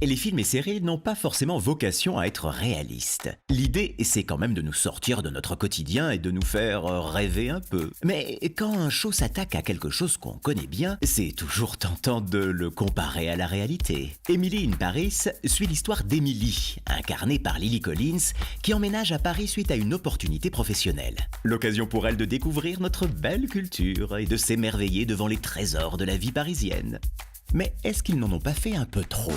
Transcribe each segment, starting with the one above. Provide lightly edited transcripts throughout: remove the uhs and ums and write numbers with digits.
Et les films et séries n'ont pas forcément vocation à être réalistes. L'idée, c'est quand même de nous sortir de notre quotidien et de nous faire rêver un peu. Mais quand un show s'attaque à quelque chose qu'on connaît bien, c'est toujours tentant de le comparer à la réalité. Emily in Paris suit l'histoire d'Emily, incarnée par Lily Collins, qui emménage à Paris suite à une opportunité professionnelle. L'occasion pour elle de découvrir notre belle culture et de s'émerveiller devant les trésors de la vie parisienne. Mais est-ce qu'ils n'en ont pas fait un peu trop ?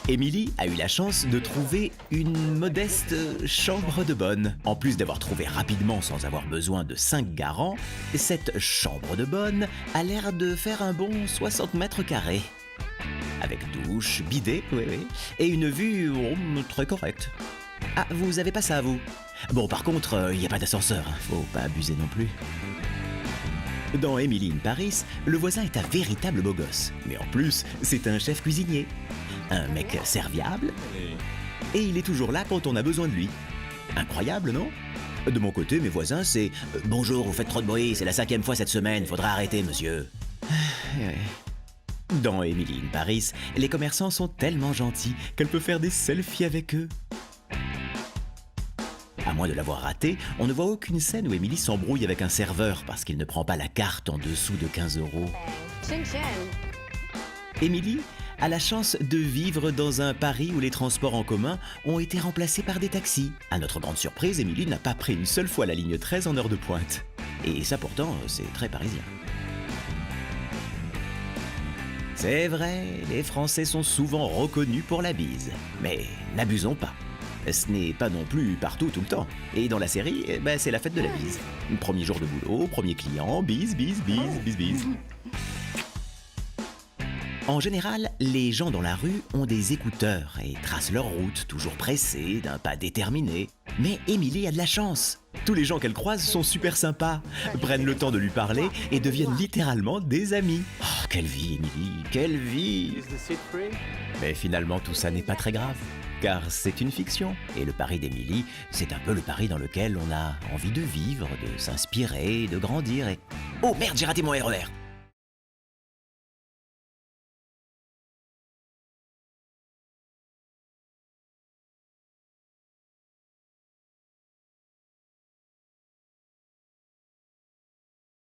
Emily a eu la chance de trouver une modeste chambre de bonne. En plus d'avoir trouvé rapidement sans avoir besoin de 5 garants, cette chambre de bonne a l'air de faire un bon 60 mètres carrés. Avec douche, bidet, oui, et une vue très correcte. Ah, vous avez pas ça, vous ? Bon, par contre, il n'y a pas d'ascenseur, faut pas abuser non plus. Dans Emily in Paris, le voisin est un véritable beau gosse. Mais en plus, c'est un chef cuisinier. Un mec serviable. Et il est toujours là quand on a besoin de lui. Incroyable, non ? De mon côté, mes voisins, c'est « Bonjour, vous faites trop de bruit, c'est la 5e fois cette semaine, faudra arrêter, monsieur. » Dans Emily in Paris, les commerçants sont tellement gentils qu'elle peut faire des selfies avec eux. À moins de l'avoir raté, on ne voit aucune scène où Emily s'embrouille avec un serveur parce qu'il ne prend pas la carte en dessous de 15 €. Chin chin. Emily a la chance de vivre dans un Paris où les transports en commun ont été remplacés par des taxis. À notre grande surprise, Emily n'a pas pris une seule fois la ligne 13 en heure de pointe. Et ça pourtant, c'est très parisien. C'est vrai, les Français sont souvent reconnus pour la bise. Mais n'abusons pas. Ce n'est pas non plus partout tout le temps. Et dans la série, c'est la fête de la bise. Premier jour de boulot, premier client, bise. En général, les gens dans la rue ont des écouteurs et tracent leur route, toujours pressés, d'un pas déterminé. Mais Emily a de la chance. Tous les gens qu'elle croise sont super sympas, prennent le temps de lui parler et deviennent littéralement des amis. Oh, quelle vie, Emily, quelle vie! Mais finalement, tout ça n'est pas très grave, car c'est une fiction. Et le Paris d'Emily, c'est un peu le Paris dans lequel on a envie de vivre, de s'inspirer, de grandir et... Oh merde, j'ai raté mon RER!